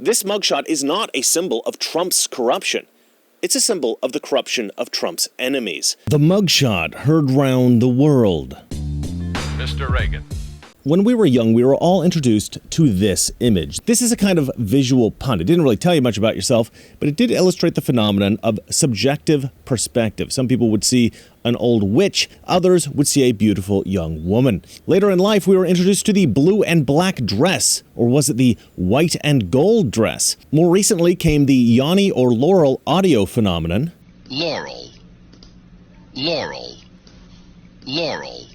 This mugshot is not a symbol of Trump's corruption. It's a symbol of the corruption of Trump's enemies. The mugshot heard round the world. Mr. Reagan. When we were young, we were all introduced to this image. This is a kind of visual pun. It didn't really tell you much about yourself, but it did illustrate the phenomenon of subjective perspective. Some people would see an old witch, others would see a beautiful young woman. Later in life, we were introduced to the blue and black dress, or was it the white and gold dress? More recently came the Yanni or Laurel audio phenomenon. Laurel, Laurel, Laurel,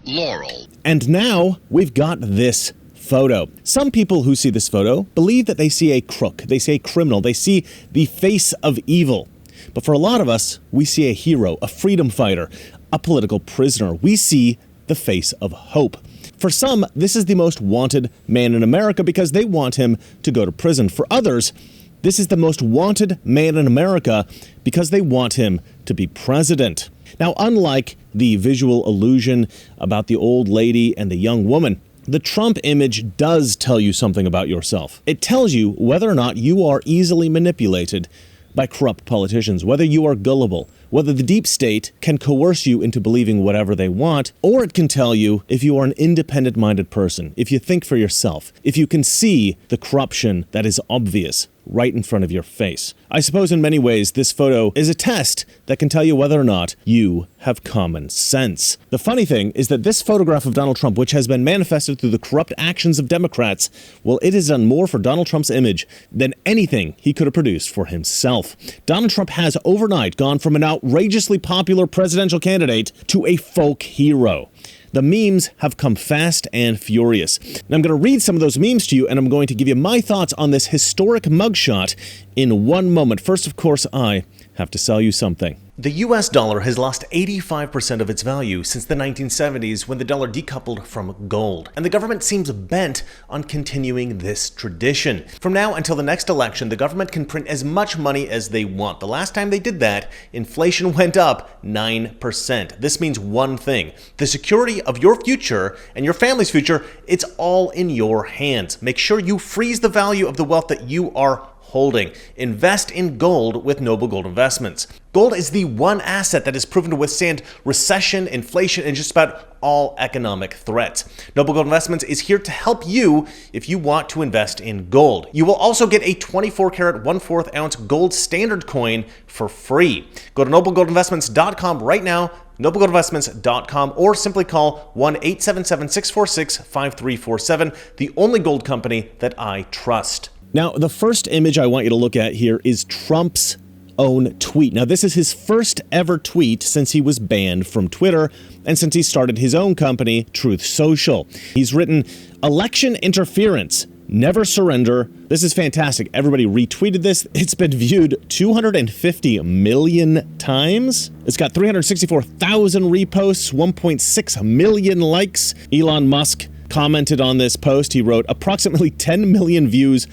Laurel. And now we've got this photo. Some people who see this photo believe that they see a crook, they see a criminal, they see the face of evil. But for a lot of us, we see a hero, a freedom fighter, a political prisoner. We see the face of hope. For some, this is the most wanted man in America because they want him to go to prison. For others, this is the most wanted man in America because they want him to be president. Now, unlike the visual illusion about the old lady and the young woman, the Trump image does tell you something about yourself. It tells you whether or not you are easily manipulated by corrupt politicians, whether you are gullible, whether the deep state can coerce you into believing whatever they want, or it can tell you if you are an independent-minded person, if you think for yourself, if you can see the corruption that is obvious right in front of your face. I suppose in many ways this photo is a test that can tell you whether or not you have common sense. The funny thing is that this photograph of Donald Trump, which has been manifested through the corrupt actions of Democrats, well, it has done more for Donald Trump's image than anything he could have produced for himself. Donald Trump has overnight gone from an outrageously popular presidential candidate to a folk hero. The memes have come fast and furious. And I'm going to read some of those memes to you, and I'm going to give you my thoughts on this historic mugshot in one moment. First, of course, I have to sell you something. The US dollar has lost 85% of its value since the 1970s when the dollar decoupled from gold, and the government seems bent on continuing this tradition. From now until the next election, the government can print as much money as they want. The last time they did that, inflation went up 9%. This means one thing: the security of your future and your family's future, it's all in your hands. Make sure you freeze the value of the wealth that you are holding. Invest in gold with Noble Gold Investments. Gold is the one asset that is proven to withstand recession, inflation, and just about all economic threats. Noble Gold Investments is here to help you if you want to invest in gold. You will also get a 24-karat 1/4 ounce gold standard coin for free. Go to noblegoldinvestments.com right now, noblegoldinvestments.com, or simply call 1-877-646-5347, the only gold company that I trust. Now, the first image I want you to look at here is Trump's own tweet. Now, this is his first ever tweet since he was banned from Twitter and since he started his own company, Truth Social. He's written, "Election interference. Never surrender." This is fantastic. Everybody retweeted this. It's been viewed 250 million times. It's got 364,000 reposts, 1.6 million likes. Elon Musk commented on this post. He wrote, "Approximately 10 million views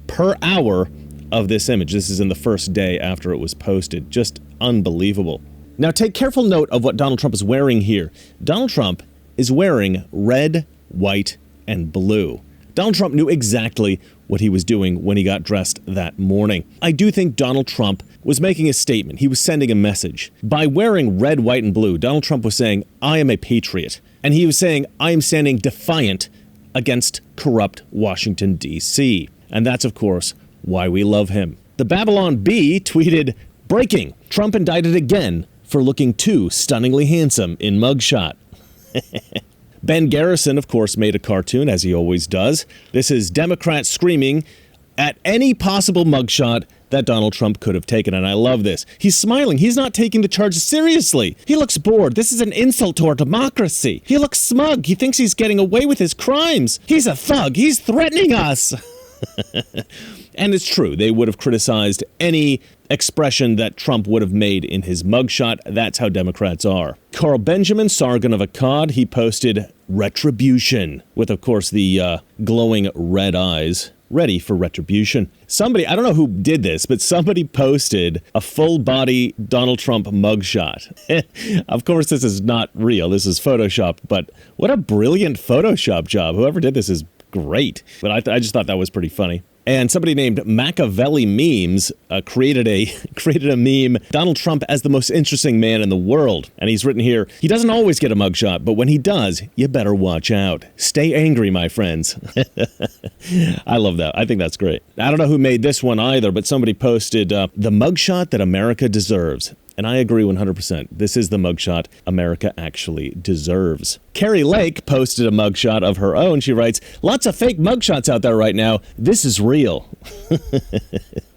per hour of this image." This is in the first day after it was posted. Just unbelievable. Now take careful note of what Donald Trump is wearing here. Donald Trump is wearing red, white, and blue. Donald Trump knew exactly what he was doing when he got dressed that morning. I do think Donald Trump was making a statement. He was sending a message. By wearing red, white, and blue, Donald Trump was saying, "I am a patriot." And he was saying, "I am standing defiant against corrupt Washington, D.C." And that's, of course, why we love him. The Babylon Bee tweeted, "Breaking, Trump indicted again for looking too stunningly handsome in mugshot." Ben Garrison, of course, made a cartoon, as he always does. This is Democrats screaming at any possible mugshot that Donald Trump could have taken, and I love this. He's smiling. He's not taking the charge seriously. He looks bored. This is an insult to our democracy. He looks smug. He thinks he's getting away with his crimes. He's a thug. He's threatening us. And it's true. They would have criticized any expression that Trump would have made in his mugshot. That's how Democrats are. Carl Benjamin, Sargon of Akkad, he posted retribution with, of course, the glowing red eyes, ready for retribution. Somebody, I don't know who did this, but somebody posted a full-body Donald Trump mugshot. Of course, this is not real. This is Photoshopped, but what a brilliant Photoshop job. Whoever did this is great. But I just thought that was pretty funny. And somebody named Machiavelli Memes created a meme, Donald Trump as the most interesting man in the world. And he's written here, he doesn't always get a mugshot, but when he does, you better watch out. Stay angry, my friends. I love that. I think that's great. I don't know who made this one either, but somebody posted, the mugshot that America deserves. And I agree 100%. This is the mugshot America actually deserves. Carrie Lake posted a mugshot of her own. She writes, lots of fake mugshots out there right now. This is real.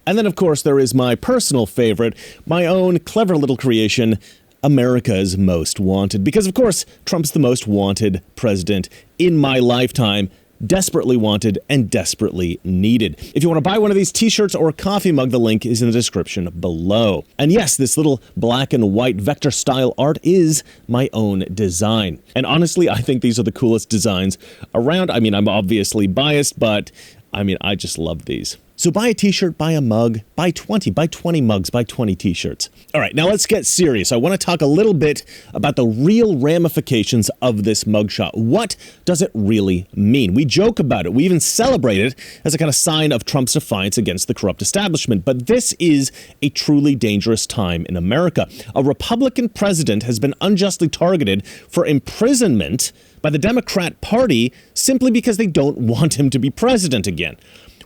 And then, of course, there is my personal favorite, my own clever little creation, America's Most Wanted. Because, of course, Trump's the most wanted president in my lifetime. Desperately wanted and desperately needed. If you want to buy one of these t-shirts or a coffee mug, the link is in the description below. And yes, this little black and white vector style art is my own design. And honestly, I think these are the coolest designs around. I mean, I'm obviously biased, but I just love these. So buy a t-shirt, buy a mug, buy 20 mugs, buy 20 t-shirts. All right, now let's get serious. I want to talk a little bit about the real ramifications of this mugshot. What does it really mean? We joke about it. We even celebrate it as a kind of sign of Trump's defiance against the corrupt establishment. But this is a truly dangerous time in America. A Republican president has been unjustly targeted for imprisonment by the Democrat Party simply because they don't want him to be president again.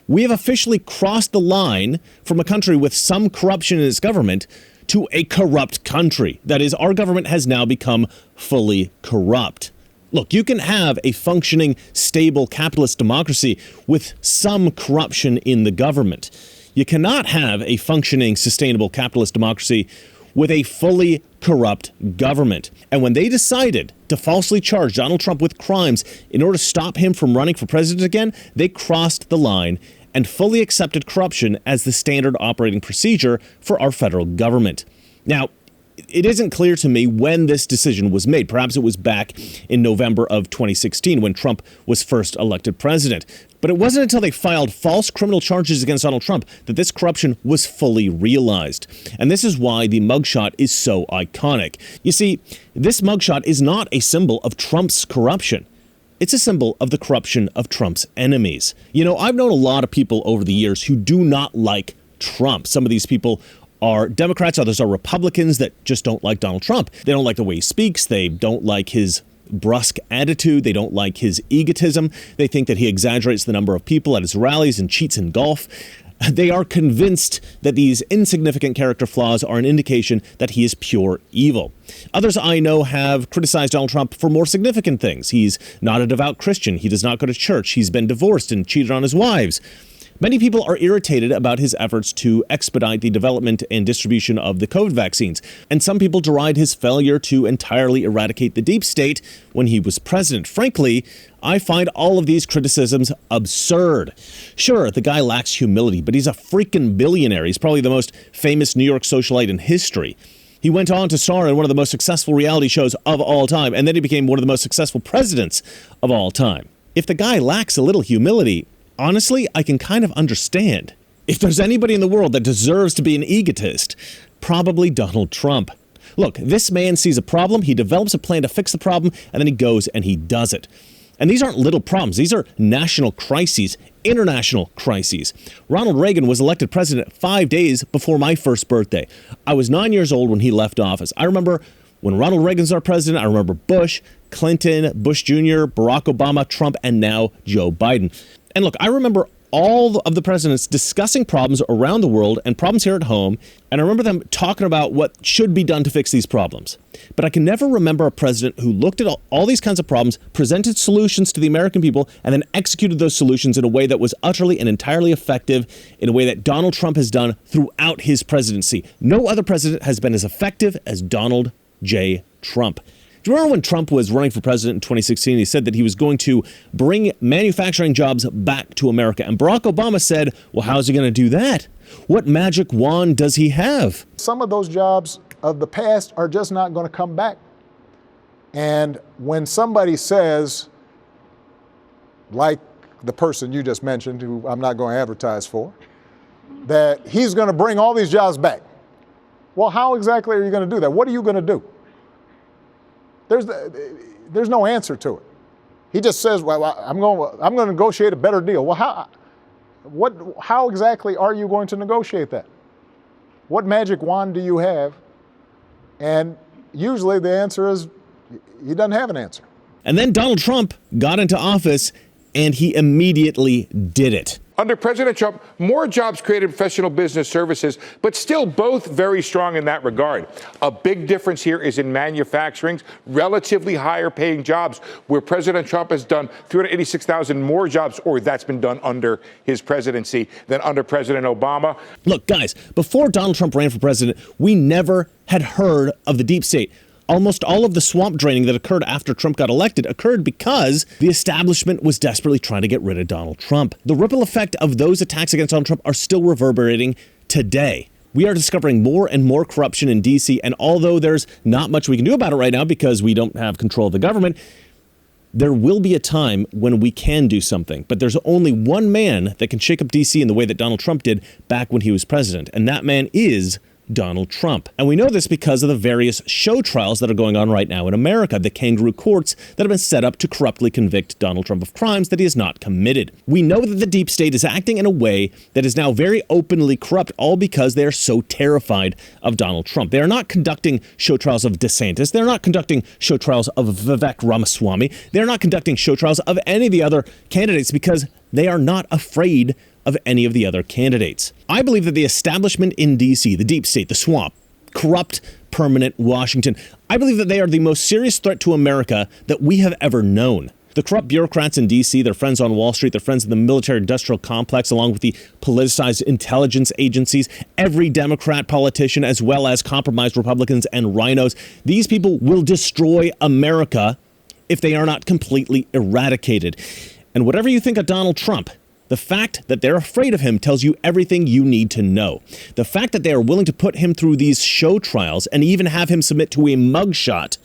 We have officially crossed the line from a country with some corruption in its government to a corrupt country. That is, our government has now become fully corrupt. Look, you can have a functioning, stable capitalist democracy with some corruption in the government. You cannot have a functioning, sustainable capitalist democracy with a fully corrupt government. And when they decided to falsely charge Donald Trump with crimes in order to stop him from running for president again, they crossed the line and fully accepted corruption as the standard operating procedure for our federal government. Now, it isn't clear to me when this decision was made. Perhaps it was back in November of 2016 when Trump was first elected president. But it wasn't until they filed false criminal charges against Donald Trump that this corruption was fully realized. And this is why the mugshot is so iconic. You see, this mugshot is not a symbol of Trump's corruption. It's a symbol of the corruption of Trump's enemies. You know, I've known a lot of people over the years who do not like Trump. Some of these people are Democrats, others are Republicans that just don't like Donald Trump. They don't like the way he speaks. They don't like his brusque attitude. They don't like his egotism. They think that he exaggerates the number of people at his rallies and cheats in golf. They are convinced that these insignificant character flaws are an indication that he is pure evil. Others I know have criticized Donald Trump for more significant things. He's not a devout Christian. He does not go to church. He's been divorced and cheated on his wives. Many people are irritated about his efforts to expedite the development and distribution of the COVID vaccines, and some people deride his failure to entirely eradicate the deep state when he was president. Frankly, I find all of these criticisms absurd. Sure, the guy lacks humility, but he's a freaking billionaire. He's probably the most famous New York socialite in history. He went on to star in one of the most successful reality shows of all time, and then he became one of the most successful presidents of all time. If the guy lacks a little humility, honestly, I can kind of understand. If there's anybody in the world that deserves to be an egotist, probably Donald Trump. Look, this man sees a problem, he develops a plan to fix the problem, and then he goes and he does it. And these aren't little problems. These are national crises, international crises. Ronald Reagan was elected president 5 days before my first birthday. I was 9 years old when he left office. I remember when Ronald Reagan's our president. I remember Bush, Clinton, Bush Jr., Barack Obama, Trump, and now Joe Biden. And look, I remember all of the presidents discussing problems around the world and problems here at home, and I remember them talking about what should be done to fix these problems. But I can never remember a president who looked at all these kinds of problems, presented solutions to the American people, and then executed those solutions in a way that was utterly and entirely effective, in a way that Donald Trump has done throughout his presidency. No other president has been as effective as Donald J. Trump. Do you remember when Trump was running for president in 2016? He said that he was going to bring manufacturing jobs back to America. And Barack Obama said, well, how's he going to do that? What magic wand does he have? Some of those jobs of the past are just not going to come back. And when somebody says, like the person you just mentioned, who I'm not going to advertise for, that he's going to bring all these jobs back. Well, how exactly are you going to do that? What are you going to do? There's no answer to it. He just says, well, I'm going to negotiate a better deal. Well, How exactly are you going to negotiate that? What magic wand do you have? And usually the answer is he doesn't have an answer. And then Donald Trump got into office and he immediately did it. Under President Trump, more jobs created in professional business services, but still both very strong in that regard. A big difference here is in manufacturing, relatively higher paying jobs, where President Trump has done 386,000 more jobs, or that's been done under his presidency, than under President Obama. Look, guys, before Donald Trump ran for president, we never had heard of the deep state. Almost all of the swamp draining that occurred after Trump got elected occurred because the establishment was desperately trying to get rid of Donald Trump. The ripple effect of those attacks against Donald Trump are still reverberating today. We are discovering more and more corruption in D.C., and although there's not much we can do about it right now because we don't have control of the government, there will be a time when we can do something. But there's only one man that can shake up D.C. in the way that Donald Trump did back when he was president, and that man is Donald Trump. And we know this because of the various show trials that are going on right now in America, the kangaroo courts that have been set up to corruptly convict Donald Trump of crimes that he has not committed. We know that the deep state is acting in a way that is now very openly corrupt, all because they are so terrified of Donald Trump. They are not conducting show trials of DeSantis. They're not conducting show trials of Vivek Ramaswamy. They're not conducting show trials of any of the other candidates because they are not afraid of any of the other candidates. I believe that the establishment in D.C., the deep state, the swamp, corrupt, permanent Washington, I believe that they are the most serious threat to America that we have ever known. The corrupt bureaucrats in D.C., their friends on Wall Street, their friends in the military-industrial complex, along with the politicized intelligence agencies, every Democrat politician, as well as compromised Republicans and rhinos, these people will destroy America if they are not completely eradicated. And whatever you think of Donald Trump, the fact that they're afraid of him tells you everything you need to know. The fact that they are willing to put him through these show trials and even have him submit to a mugshot,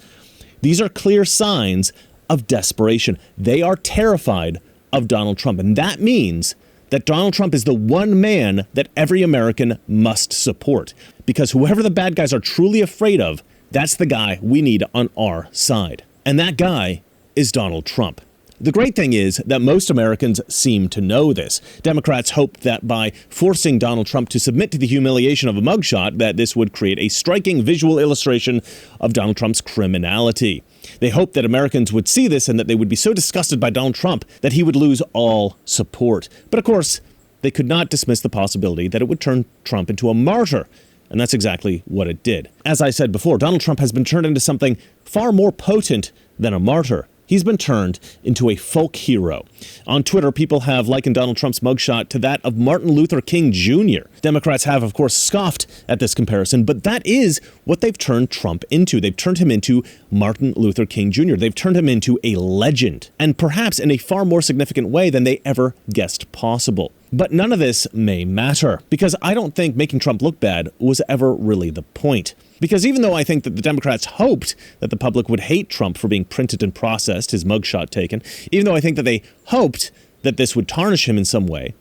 these are clear signs of desperation. They are terrified of Donald Trump. And that means that Donald Trump is the one man that every American must support. Because whoever the bad guys are truly afraid of, that's the guy we need on our side. And that guy is Donald Trump. The great thing is that most Americans seem to know this. Democrats hoped that by forcing Donald Trump to submit to the humiliation of a mugshot, that this would create a striking visual illustration of Donald Trump's criminality. They hoped that Americans would see this and that they would be so disgusted by Donald Trump that he would lose all support. But of course, they could not dismiss the possibility that it would turn Trump into a martyr. And that's exactly what it did. As I said before, Donald Trump has been turned into something far more potent than a martyr. He's been turned into a folk hero. On Twitter, people have likened Donald Trump's mugshot to that of Martin Luther King Jr. Democrats have, of course, scoffed at this comparison, but that is what they've turned Trump into. They've turned him into Martin Luther King Jr. They've turned him into a legend, and perhaps in a far more significant way than they ever guessed possible. But none of this may matter, because I don't think making Trump look bad was ever really the point. Because even though I think that the Democrats hoped that the public would hate Trump for being printed and processed, his mugshot taken, even though I think that they hoped that this would tarnish him in some way,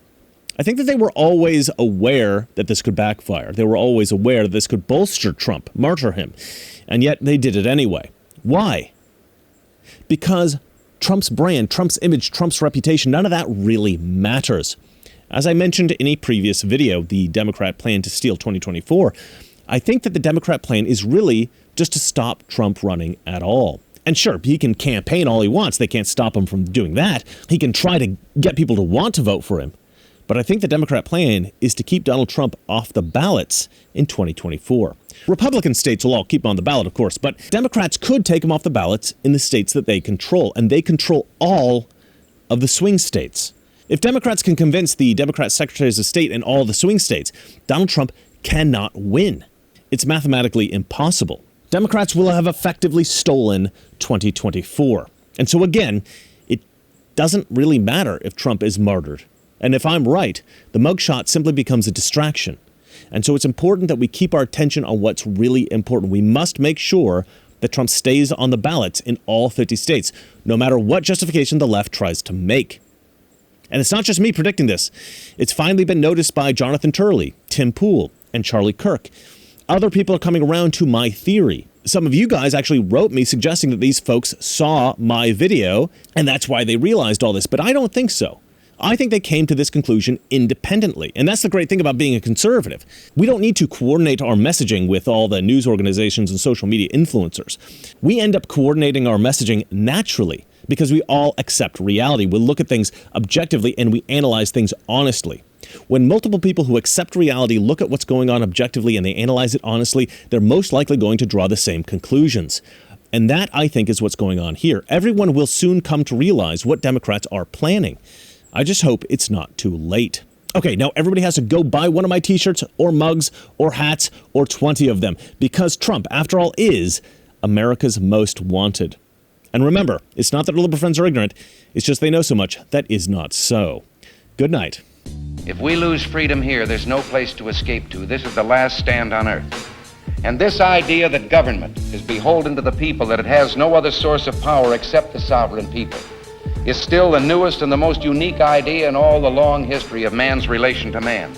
I think that they were always aware that this could backfire. They were always aware that this could bolster Trump, martyr him. And yet they did it anyway. Why? Because Trump's brand, Trump's image, Trump's reputation, none of that really matters. As I mentioned in a previous video, the Democrat plan to steal 2024, I think that the Democrat plan is really just to stop Trump running at all. And sure, he can campaign all he wants. They can't stop him from doing that. He can try to get people to want to vote for him. But I think the Democrat plan is to keep Donald Trump off the ballots in 2024. Republican states will all keep him on the ballot, of course, but Democrats could take him off the ballots in the states that they control, and they control all of the swing states. If Democrats can convince the Democrat secretaries of state in all the swing states, Donald Trump cannot win. It's mathematically impossible. Democrats will have effectively stolen 2024. And so again, it doesn't really matter if Trump is martyred. And if I'm right, the mugshot simply becomes a distraction. And so it's important that we keep our attention on what's really important. We must make sure that Trump stays on the ballots in all 50 states, no matter what justification the left tries to make. And it's not just me predicting this. It's finally been noticed by Jonathan Turley, Tim Pool, and Charlie Kirk. Other people are coming around to my theory. Some of you guys actually wrote me suggesting that these folks saw my video, and that's why they realized all this. But I don't think so. I think they came to this conclusion independently. And that's the great thing about being a conservative. We don't need to coordinate our messaging with all the news organizations and social media influencers. We end up coordinating our messaging naturally because we all accept reality. We look at things objectively and we analyze things honestly. When multiple people who accept reality look at what's going on objectively and they analyze it honestly, they're most likely going to draw the same conclusions. And that, I think, is what's going on here. Everyone will soon come to realize what Democrats are planning. I just hope it's not too late. Okay, now everybody has to go buy one of my t-shirts or mugs or hats or 20 of them because Trump, after all, is America's most wanted. And remember, it's not that our liberal friends are ignorant. It's just they know so much that is not so. Good night. If we lose freedom here, there's no place to escape to. This is the last stand on earth. And this idea that government is beholden to the people, that it has no other source of power except the sovereign people, is still the newest and the most unique idea in all the long history of man's relation to man.